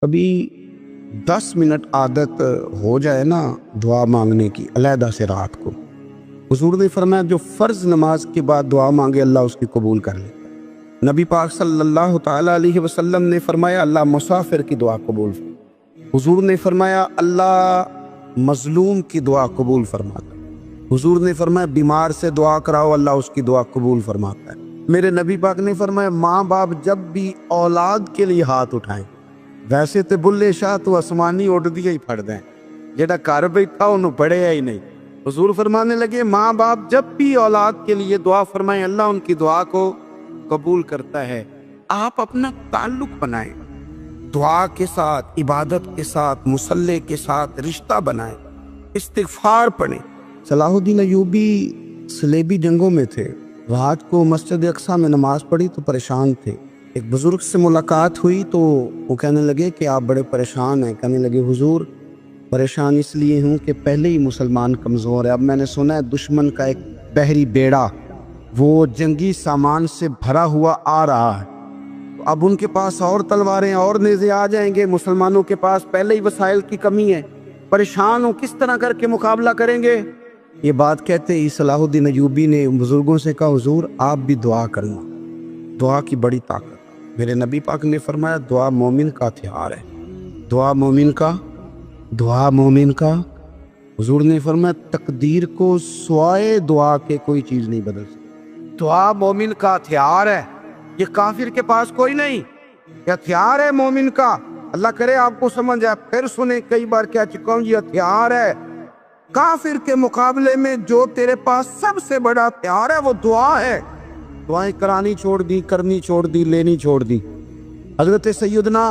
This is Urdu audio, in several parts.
کبھی 10 منٹ عادت ہو جائے نا دعا مانگنے کی علیحدہ سے رات کو، حضور نے فرمایا جو فرض نماز کے بعد دعا مانگے اللہ اس کی قبول کر لے۔ نبی پاک صلی اللہ تعالیٰ علیہ وسلم نے فرمایا اللہ مسافر کی دعا قبول فرماتا۔ حضور نے فرمایا اللہ مظلوم کی دعا قبول فرماتا۔ حضور نے فرمایا بیمار سے دعا کراؤ اللہ اس کی دعا قبول فرماتا ہے۔ میرے نبی پاک نے فرمایا ماں باپ جب بھی اولاد کے لیے ہاتھ اٹھائیں، ویسے تو بلے شاہ تو آسمانی اڑ دیا ہی پھڑ دیں، جیڑا گھر بیٹھا انہوں پڑھے ہی نہیں۔ حضور فرمانے لگے ماں باپ جب بھی اولاد کے لیے دعا فرمائیں اللہ ان کی دعا کو قبول کرتا ہے۔ آپ اپنا تعلق بنائیں، دعا کے ساتھ، عبادت کے ساتھ، مصلی کے ساتھ رشتہ بنائیں، استغفار پڑھیں۔ صلاح الدین ایوبی صلیبی جنگوں میں تھے، رات کو مسجد اقصی میں نماز پڑھی تو پریشان تھے۔ ایک بزرگ سے ملاقات ہوئی تو وہ کہنے لگے کہ آپ بڑے پریشان ہیں۔ کہنے لگے حضور پریشان اس لیے ہوں کہ پہلے ہی مسلمان کمزور ہے، اب میں نے سنا ہے دشمن کا ایک بحری بیڑا وہ جنگی سامان سے بھرا ہوا آ رہا ہے، تو اب ان کے پاس اور تلواریں اور نیزے آ جائیں گے، مسلمانوں کے پاس پہلے ہی وسائل کی کمی ہے، پریشان ہوں کس طرح کر کے مقابلہ کریں گے۔ یہ بات کہتے ہی صلاح الدین ایوبی نے بزرگوں سے کہا حضور آپ بھی دعا کرنا، دعا کی بڑی طاقت۔ میرے نبی پاک نے فرمایا دعا مومن کا ہتھیار ہے، دعا مومن کا حضور نے فرمایا تقدیر کو سوائے دعا کے کوئی چیز نہیں بدل سکتی۔ دعا مومن کا ہتھیار ہے، یہ کافر کے پاس کوئی نہیں، یہ ہتھیار ہے مومن کا۔ اللہ کرے آپ کو سمجھ آئے، پھر سنیں کئی بار کہہ چکا ہوں یہ ہتھیار ہے۔ کافر کے مقابلے میں جو تیرے پاس سب سے بڑا ہتھیار ہے وہ دعا ہے۔ دعائیں کرانی چھوڑ دی، کرنی چھوڑ دی، لینی چھوڑ دی۔ حضرت سیدنا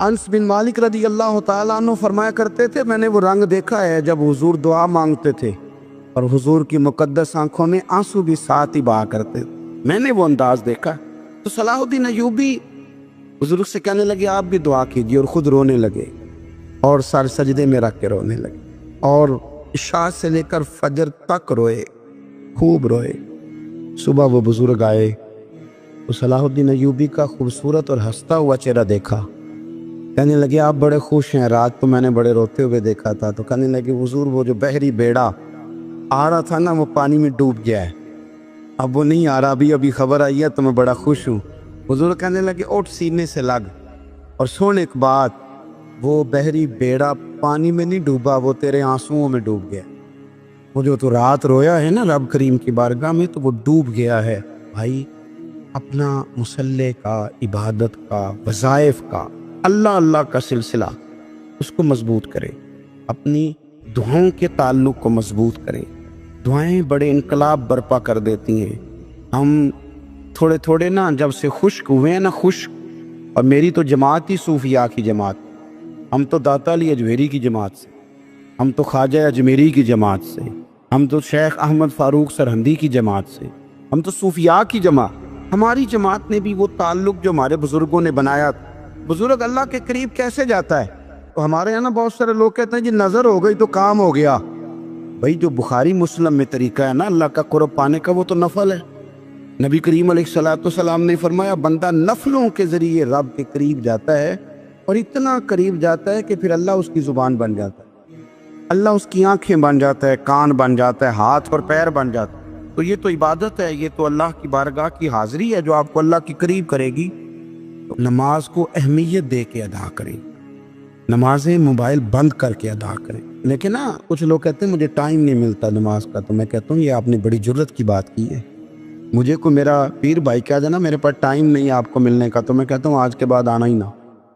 انس بن مالک رضی اللہ تعالیٰ عنہ فرمایا کرتے تھے میں نے وہ رنگ دیکھا ہے جب حضور دعا مانگتے تھے اور حضور کی مقدس آنکھوں میں آنسو بھی ساتھ ہی بہا کرتے تھے، میں نے وہ انداز دیکھا۔ تو صلاح الدین ایوبی حضور سے کہنے لگے آپ بھی دعا کیجیے، اور خود رونے لگے اور سر سجدے میں رکھ کے رونے لگے، اور عشاء سے لے کر فجر تک روئے، خوب روئے۔ صبح وہ بزرگ آئے تو صلاح الدین ایوبی کا خوبصورت اور ہنستا ہوا چہرہ دیکھا، کہنے لگے آپ بڑے خوش ہیں، رات تو میں نے بڑے روتے ہوئے دیکھا تھا۔ تو کہنے لگے حضور وہ جو بحری بیڑا آ رہا تھا نا وہ پانی میں ڈوب گیا ہے، اب وہ نہیں آ رہا، ابھی خبر آئی ہے تو میں بڑا خوش ہوں۔ حضور کہنے لگے اٹھ سینے سے لگ، اور سن ایک بات، وہ بحری بیڑا پانی میں نہیں ڈوبا، وہ تیرے آنسوؤں میں ڈوب گیا۔ وہ جو تو رات رویا ہے نا رب کریم کی بارگاہ میں تو وہ ڈوب گیا ہے۔ بھائی اپنا مصلی کا، عبادت کا، وظائف کا، اللہ کا سلسلہ اس کو مضبوط کرے، اپنی دعاؤں کے تعلق کو مضبوط کرے۔ دعائیں بڑے انقلاب برپا کر دیتی ہیں۔ ہم تھوڑے تھوڑے نا جب سے خشک ہوئے ہیں نا، خشک، اور میری تو جماعت ہی صوفیاء کی جماعت، ہم تو داتا علی اجمیری کی جماعت سے، ہم تو خواجہ اجمیری کی جماعت سے، ہم تو شیخ احمد فاروق سرہندی کی جماعت سے، ہم تو صوفیاء کی جماعت۔ ہماری جماعت نے بھی وہ تعلق جو ہمارے بزرگوں نے بنایا تھا۔ بزرگ اللہ کے قریب کیسے جاتا ہے؟ تو ہمارے یہاں نا بہت سارے لوگ کہتے ہیں جی نظر ہو گئی تو کام ہو گیا۔ بھائی جو بخاری مسلم میں طریقہ ہے نا اللہ کا قرب پانے کا وہ تو نفل ہے۔ نبی کریم علیہ الصلوۃ والسلام نے فرمایا بندہ نفلوں کے ذریعے رب کے قریب جاتا ہے، اور اتنا قریب جاتا ہے کہ پھر اللہ اس کی زبان بن جاتا ہے، اللہ اس کی آنکھیں بن جاتا ہے، کان بن جاتا ہے، ہاتھ اور پیر بن جاتا ہے۔ تو یہ تو عبادت ہے، یہ تو اللہ کی بارگاہ کی حاضری ہے جو آپ کو اللہ کے قریب کرے گی۔ تو نماز کو اہمیت دے کے ادا کریں، نمازیں موبائل بند کر کے ادا کریں۔ لیکن نا کچھ لوگ کہتے ہیں مجھے ٹائم نہیں ملتا نماز کا، تو میں کہتا ہوں یہ آپ نے بڑی جرت کی بات کی ہے۔ مجھے کوئی میرا پیر بھائی کہہ دے نا میرے پاس ٹائم نہیں ہے آپ کو ملنے کا، تو میں کہتا ہوں آج کے بعد آنا ہی نہ۔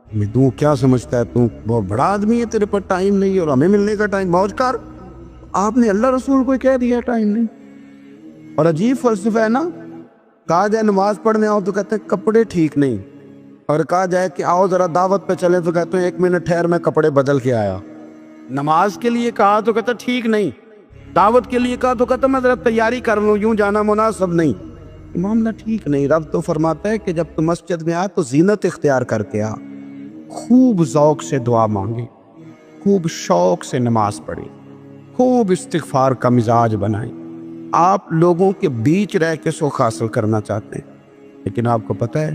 میں تو کیا سمجھتا ہے تو بہت بڑا آدمی ہے، تیرے پاس ٹائم نہیں ہے اور ہمیں ملنے کا ٹائم، موج کر۔ آپ نے اللہ رسول کو کہہ دیا ٹائم نہیں۔ اور عجیب فلسفہ ہے نا، کہا جائے نماز پڑھنے آؤ تو کہتے ہیں کپڑے ٹھیک نہیں، اور کہا جائے کہ آؤ ذرا دعوت پہ چلیں تو کہتے ہیں 1 منٹ ٹھہر میں کپڑے بدل کے آیا۔ نماز کے لیے کہا تو کہتا ٹھیک نہیں، دعوت کے لیے کہا تو کہتا میں ذرا تیاری کر لوں، یوں جانا مناسب نہیں۔ معاملہ ٹھیک نہیں۔ رب تو فرماتا ہے کہ جب تو مسجد میں آ تو زینت اختیار کر کے آ، خوب ذوق سے دعا مانگے، خوب شوق سے نماز پڑھیں، خوب استغفار کا مزاج بنائیں۔ آپ لوگوں کے بیچ رہ کے سکھ حاصل کرنا چاہتے ہیں، لیکن آپ کو پتہ ہے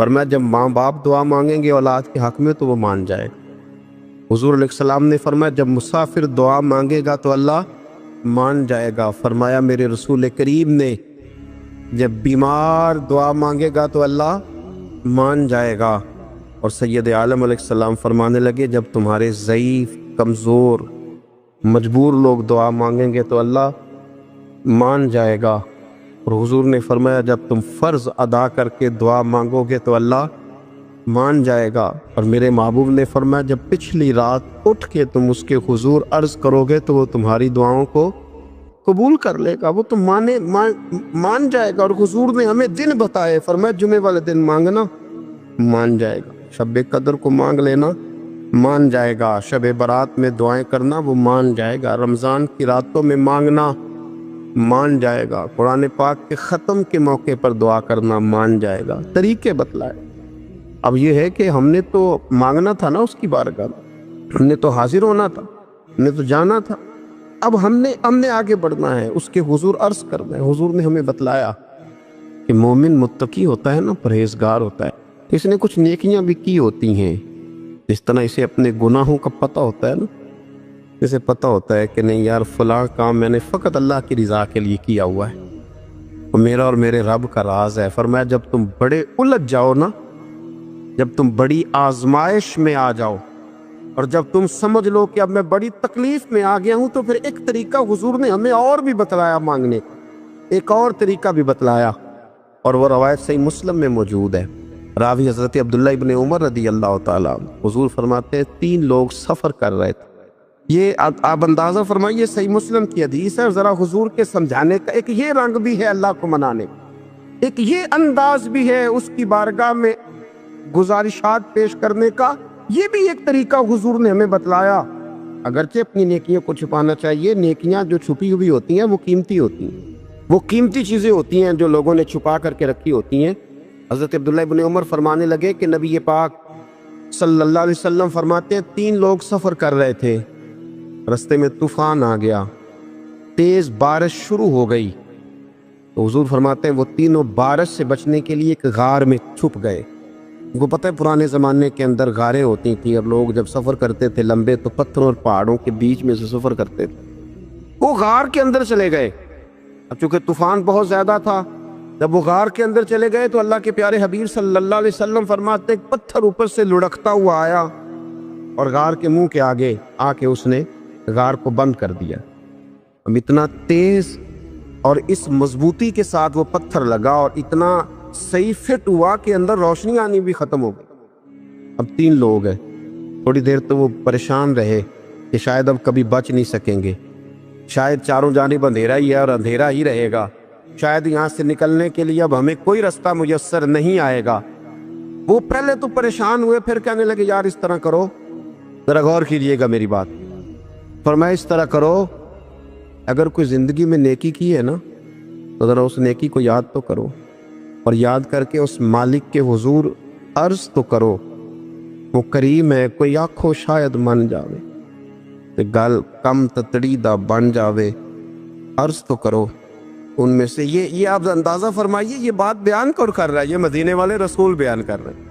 فرمایا جب ماں باپ دعا مانگیں گے اولاد کے حق میں تو وہ مان جائے گا۔ حضور علیہ السلام نے فرمایا جب مسافر دعا مانگے گا تو اللہ مان جائے گا۔ فرمایا میرے رسول کریم نے جب بیمار دعا مانگے گا تو اللہ مان جائے گا۔ اور سید عالم علیہ السلام فرمانے لگے جب تمہارے ضعیف، کمزور، مجبور لوگ دعا مانگیں گے تو اللہ مان جائے گا۔ اور حضور نے فرمایا جب تم فرض ادا کر کے دعا مانگو گے تو اللہ مان جائے گا۔ اور میرے محبوب نے فرمایا جب پچھلی رات اٹھ کے تم اس کے حضور عرض کرو گے تو وہ تمہاری دعاؤں کو قبول کر لے گا، وہ تم مان جائے گا۔ اور حضور نے ہمیں دن بتائے، فرمایا جمعے والے دن مانگنا مان جائے گا، شب قدر کو مانگ لینا مان جائے گا، شب برات میں دعائیں کرنا وہ مان جائے گا، رمضان کی راتوں میں مانگنا مان جائے گا، قرآن پاک کے ختم کے موقع پر دعا کرنا مان جائے گا۔ طریقے بتلائے۔ اب یہ ہے کہ ہم نے تو مانگنا تھا نا اس کی بارگاہ میں، ہم نے تو حاضر ہونا تھا، ہم نے تو جانا تھا، اب ہم نے آگے بڑھنا ہے، اس کے حضور عرض کرنا ہے۔ حضور نے ہمیں بتلایا کہ مومن متقی ہوتا ہے نا، پرہیزگار ہوتا ہے، اس نے کچھ نیکیاں بھی کی ہوتی ہیں، جس طرح اسے اپنے گناہوں کا پتہ ہوتا ہے نا، اسے پتہ ہوتا ہے کہ نہیں یار فلاں کام میں نے فقط اللہ کی رضا کے لیے کیا ہوا ہے، وہ میرا اور میرے رب کا راز ہے۔ فرمایا جب تم بڑے الجھ جاؤ نا، جب تم بڑی آزمائش میں آ جاؤ اور جب تم سمجھ لو کہ اب میں بڑی تکلیف میں آ گیا ہوں، تو پھر ایک طریقہ حضور نے ہمیں اور بھی بتلایا مانگنے کا، ایک اور طریقہ بھی بتلایا، اور وہ روایت صحیح مسلم میں موجود ہے۔ راوی حضرت عبداللہ ابن عمر رضی اللہ تعالیٰ عنہ، حضور فرماتے ہیں 3 لوگ سفر کر رہے تھے، یہ آپ اندازہ فرمائیے صحیح مسلم کی حدیث ہے، اور ذرا حضور کے سمجھانے کا ایک یہ رنگ بھی ہے اللہ کو منانے کا، ایک یہ انداز بھی ہے اس کی بارگاہ میں گزارشات پیش کرنے کا، یہ بھی ایک طریقہ حضور نے ہمیں بتلایا۔ اگرچہ اپنی نیکیوں کو چھپانا چاہیے، نیکیاں جو چھپی ہوئی ہوتی ہیں وہ قیمتی ہوتی ہیں، وہ قیمتی چیزیں ہوتی ہیں جو لوگوں نے چھپا کر کے رکھی ہوتی ہیں۔ حضرت عبداللہ ابن عمر فرمانے لگے کہ نبی پاک صلی اللہ علیہ وسلم فرماتے ہیں 3 لوگ سفر کر رہے تھے، رستے میں طوفان آ گیا، تیز بارش شروع ہو گئی، تو حضور فرماتے ہیں وہ تینوں بارش سے بچنے کے لیے ایک غار میں چھپ گئے۔ وہ پتہ ہے پرانے زمانے کے اندر غاریں ہوتی تھیں، اور لوگ جب سفر کرتے تھے لمبے تو پتھروں اور پہاڑوں کے بیچ میں سے سفر کرتے تھے، وہ غار کے اندر چلے گئے۔ اب چونکہ طوفان بہت زیادہ تھا، جب وہ غار کے اندر چلے گئے تو اللہ کے پیارے حبیب صلی اللہ علیہ وسلم فرماتے ایک پتھر اوپر سے لڑکتا ہوا آیا اور غار کے منہ کے آگے آ کے اس نے غار کو بند کر دیا۔ اب اتنا تیز اور اس مضبوطی کے ساتھ وہ پتھر لگا اور اتنا صحیح فٹ ہوا کہ اندر روشنی آنی بھی ختم ہو گئی۔ اب 3 لوگ ہیں، تھوڑی دیر تو وہ پریشان رہے کہ شاید اب کبھی بچ نہیں سکیں گے، شاید چاروں جانب اندھیرا ہی ہے اور اندھیرا ہی رہے گا، شاید یہاں سے نکلنے کے لیے اب ہمیں کوئی رستہ میسر نہیں آئے گا۔ وہ پہلے تو پریشان ہوئے، پھر کہنے لگے یار اس طرح کرو، ذرا غور کیجئے گا میری بات، فرمایا اس طرح کرو، اگر کوئی زندگی میں نیکی کی ہے نا تو ذرا اس نیکی کو یاد تو کرو، اور یاد کر کے اس مالک کے حضور عرض تو کرو، وہ کریم ہے، کوئی آنکھوں شاید من جاوے تے گل کم تتڑی دا بن جاوے، عرض تو کرو۔ ان میں سے یہ آپ اندازہ فرمائیے، یہ بات بیان کر رہا ہے، یہ مدینے والے رسول بیان کر رہے ہیں،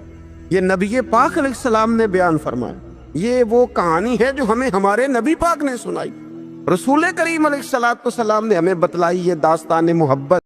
یہ نبی پاک علیہ السلام نے بیان فرمایا، یہ وہ کہانی ہے جو ہمیں ہمارے نبی پاک نے سنائی، رسول کریم علیہ السلام نے ہمیں بتلائی، یہ داستان محبت